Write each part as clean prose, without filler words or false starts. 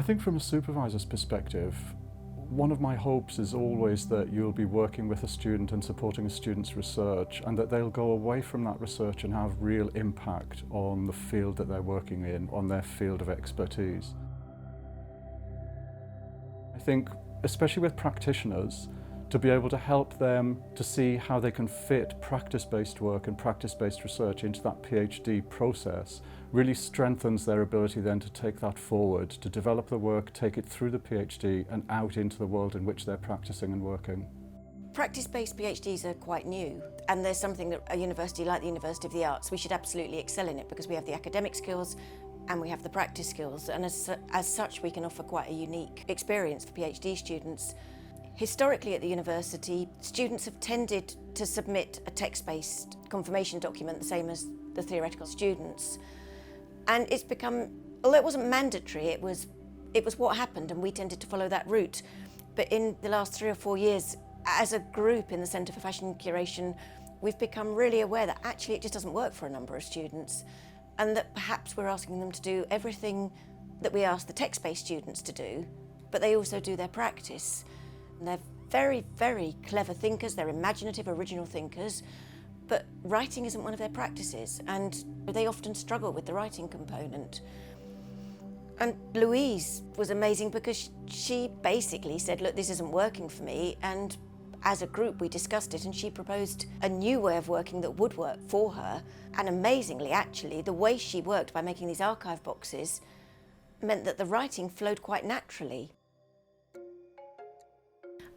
think from a supervisor's perspective, one of my hopes is always that you'll be working with a student and supporting a student's research, and that they'll go away from that research and have real impact on the field that they're working in, on their field of expertise. I think, especially with practitioners, to be able to help them to see how they can fit practice-based work and practice-based research into that PhD process really strengthens their ability then to take that forward, to develop the work, take it through the PhD and out into the world in which they're practicing and working. Practice-based PhDs are quite new, and there's something that a university like the University of the Arts, we should absolutely excel in it, because we have the academic skills and we have the practice skills, and as such we can offer quite a unique experience for PhD students. Historically at the university, students have tended to submit a text-based confirmation document, the same as the theoretical students. And it's become, although it wasn't mandatory, it was what happened, and we tended to follow that route. But in the last 3 or 4 years, as a group in the Centre for Fashion Curation, we've become really aware that actually it just doesn't work for a number of students, and that perhaps we're asking them to do everything that we ask the text-based students to do, but they also do their practice. And they're very, very clever thinkers, they're imaginative, original thinkers, but writing isn't one of their practices, and they often struggle with the writing component. And Louise was amazing because she basically said, look, this isn't working for me, and as a group we discussed it, and she proposed a new way of working that would work for her. And amazingly, actually, the way she worked by making these archive boxes meant that the writing flowed quite naturally.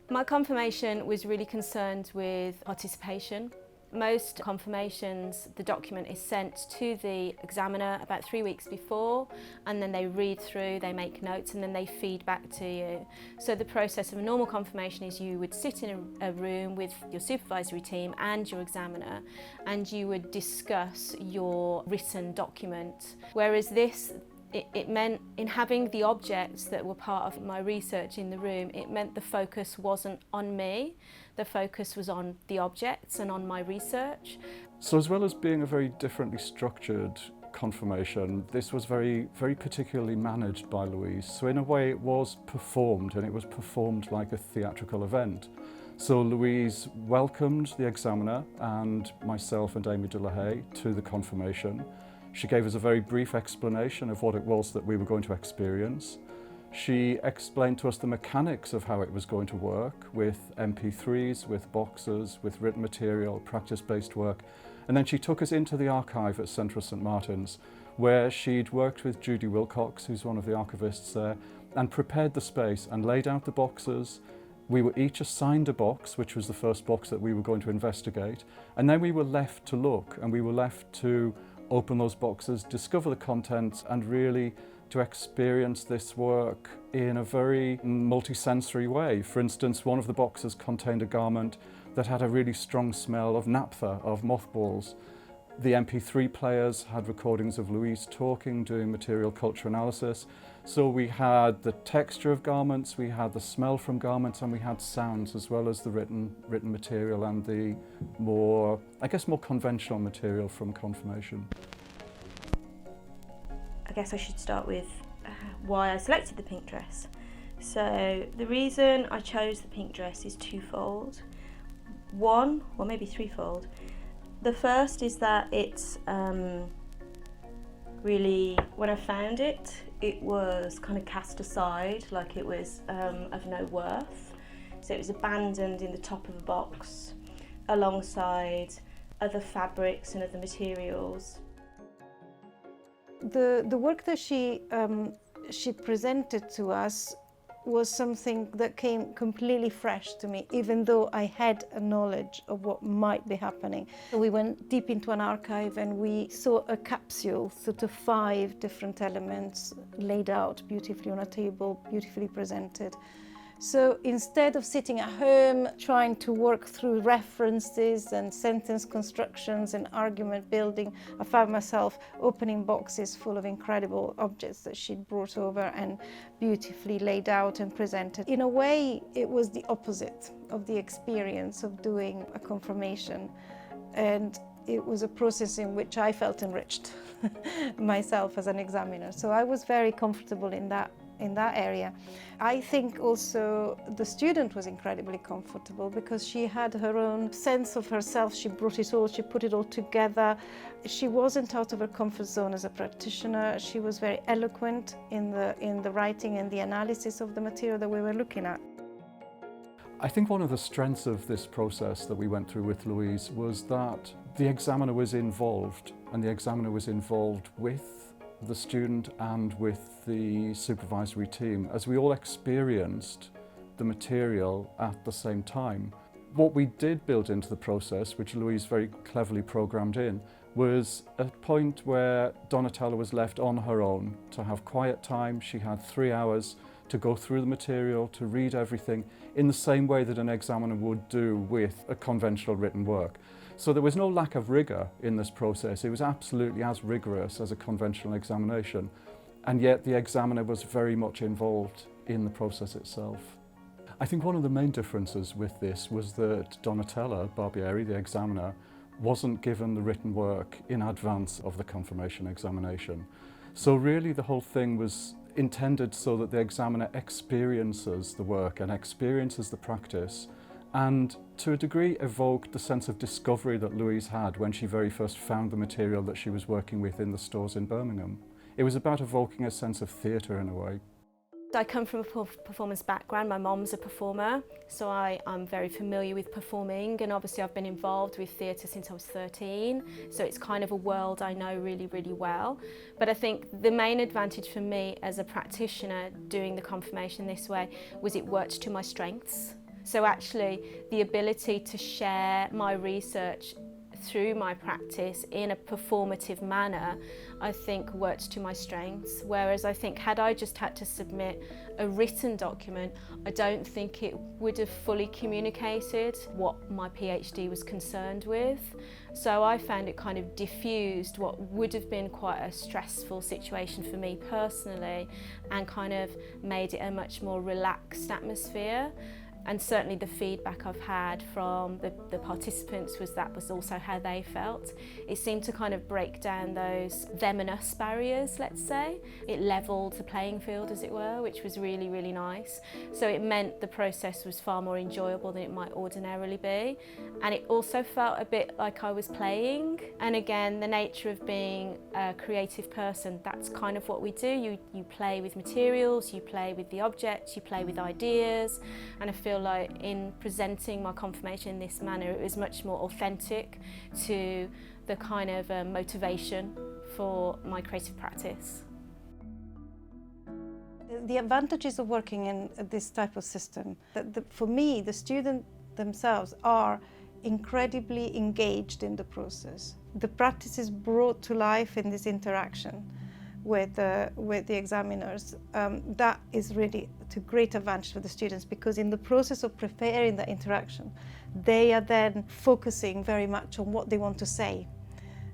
My confirmation was really concerned with participation. Most confirmations, the document is sent to the examiner about 3 weeks before, and then they read through, they make notes, and then they feed back to you. So the process of a normal confirmation is you would sit in a room with your supervisory team and your examiner, and you would discuss your written document. Whereas this, it meant, in having the objects that were part of my research in the room, it meant the focus wasn't on me, the focus was on the objects and on my research. So as well as being a very differently structured confirmation, this was very, very particularly managed by Louise. So in a way it was performed, and it was performed like a theatrical event. So Louise welcomed the examiner and myself and Amy de la Haye to the confirmation. She gave us a very brief explanation of what it was that we were going to experience. She explained to us the mechanics of how it was going to work with MP3s, with boxes, with written material, practice-based work. And then she took us into the archive at Central St Martin's, where she'd worked with Judy Wilcox, who's one of the archivists there, and prepared the space and laid out the boxes. We were each assigned a box, which was the first box that we were going to investigate. And then we were left to look, and we were left to open those boxes, discover the contents, and really to experience this work in a very multisensory way. For instance, one of the boxes contained a garment that had a really strong smell of naphtha, of mothballs. The MP3 players had recordings of Louise talking, doing material culture analysis. So we had the texture of garments, we had the smell from garments, and we had sounds, as well as the written material and the more conventional material from confirmation. I guess I should start with why I selected the pink dress. So the reason I chose the pink dress is twofold. One, or maybe threefold. The first is that it's really, when I found it, it was kind of cast aside, like it was of no worth. So it was abandoned in the top of a box alongside other fabrics and other materials. The work that she presented to us was something that came completely fresh to me, even though I had a knowledge of what might be happening. We went deep into an archive and we saw a capsule, sort of 5 different elements laid out beautifully on a table, beautifully presented. So instead of sitting at home trying to work through references and sentence constructions and argument building, I found myself opening boxes full of incredible objects that she'd brought over and beautifully laid out and presented. In a way, it was the opposite of the experience of doing a confirmation. And it was a process in which I felt enriched myself as an examiner. So I was very comfortable in that in that area. I think also the student was incredibly comfortable because she had her own sense of herself. She brought it all, she put it all together. She wasn't out of her comfort zone as a practitioner. She was very eloquent in the writing and the analysis of the material that we were looking at. I think one of the strengths of this process that we went through with Louise was that the examiner was involved, and the examiner was involved with the student and with the supervisory team as we all experienced the material at the same time. What we did build into the process, which Louise very cleverly programmed in, was a point where Donatella was left on her own to have quiet time. She had 3 hours to go through the material, to read everything in the same way that an examiner would do with a conventional written work. So there was no lack of rigour in this process. It was absolutely as rigorous as a conventional examination, and yet the examiner was very much involved in the process itself. I think one of the main differences with this was that Donatella Barbieri, the examiner, wasn't given the written work in advance of the confirmation examination. So really the whole thing was intended so that the examiner experiences the work and experiences the practice, and to a degree evoked the sense of discovery that Louise had when she very first found the material that she was working with in the stores in Birmingham. It was about evoking a sense of theatre in a way. I come from a performance background. My mom's a performer, so I'm very familiar with performing, and obviously I've been involved with theatre since I was 13, so it's kind of a world I know really, really well. But I think the main advantage for me as a practitioner doing the confirmation this way was it worked to my strengths. So actually the ability to share my research through my practice in a performative manner, I think worked to my strengths. Whereas I think had I just had to submit a written document, I don't think it would have fully communicated what my PhD was concerned with. So I found it kind of diffused what would have been quite a stressful situation for me personally, and kind of made it a much more relaxed atmosphere. And certainly the feedback I've had from the participants was that was also how they felt. It seemed to kind of break down those them and us barriers, let's say. It levelled the playing field, as it were, which was really, really nice. So it meant the process was far more enjoyable than it might ordinarily be. And it also felt a bit like I was playing. And again, the nature of being a creative person, that's kind of what we do. You play with materials, you play with the objects, you play with ideas, and I feel like in presenting my confirmation in this manner, it was much more authentic to the kind of motivation for my creative practice. The advantages of working in this type of system, for me, the students themselves are incredibly engaged in the process. The practice is brought to life in this interaction with the examiners. That is really to great advantage for the students, because in the process of preparing the interaction, they are then focusing very much on what they want to say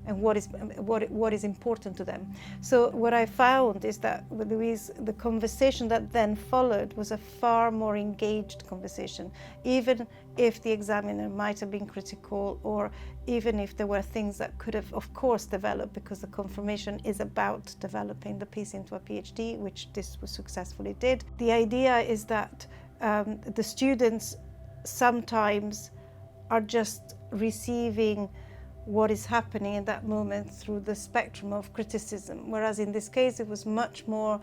and what is important to them. So what I found is that with Louise, the conversation that then followed was a far more engaged conversation, even if the examiner might have been critical, or even if there were things that could have, of course, developed, because the confirmation is about developing the piece into a PhD, which this successfully did. The idea is that the students sometimes are just receiving what is happening in that moment through the spectrum of criticism, whereas in this case it was much more,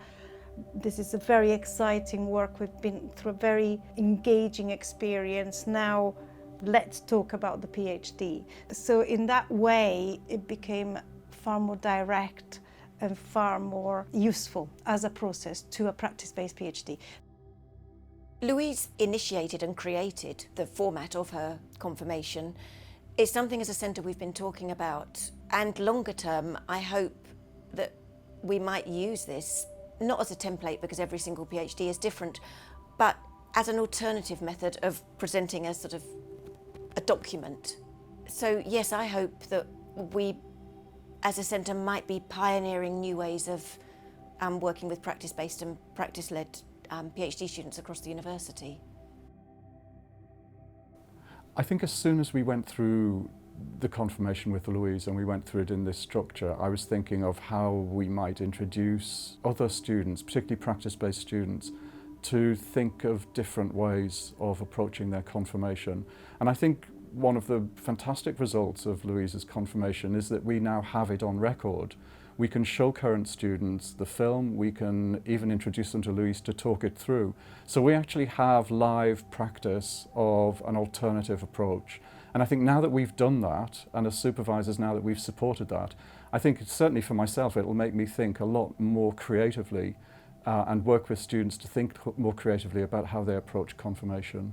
this is a very exciting work, we've been through a very engaging experience, now let's talk about the PhD. So in that way it became far more direct and far more useful as a process to a practice-based PhD. Louise initiated and created the format of her confirmation. It's something as a centre we've been talking about, and longer term I hope that we might use this, not as a template because every single PhD is different, but as an alternative method of presenting a sort of a document. So yes, I hope that we as a centre might be pioneering new ways of working with practice-based and practice-led PhD students across the university. I think as soon as we went through the confirmation with Louise and we went through it in this structure, I was thinking of how we might introduce other students, particularly practice-based students, to think of different ways of approaching their confirmation. And I think one of the fantastic results of Louise's confirmation is that we now have it on record. We can show current students the film, we can even introduce them to Louise to talk it through. So we actually have live practice of an alternative approach. And I think now that we've done that, and as supervisors now that we've supported that, I think certainly for myself it will make me think a lot more creatively and work with students to think more creatively about how they approach confirmation.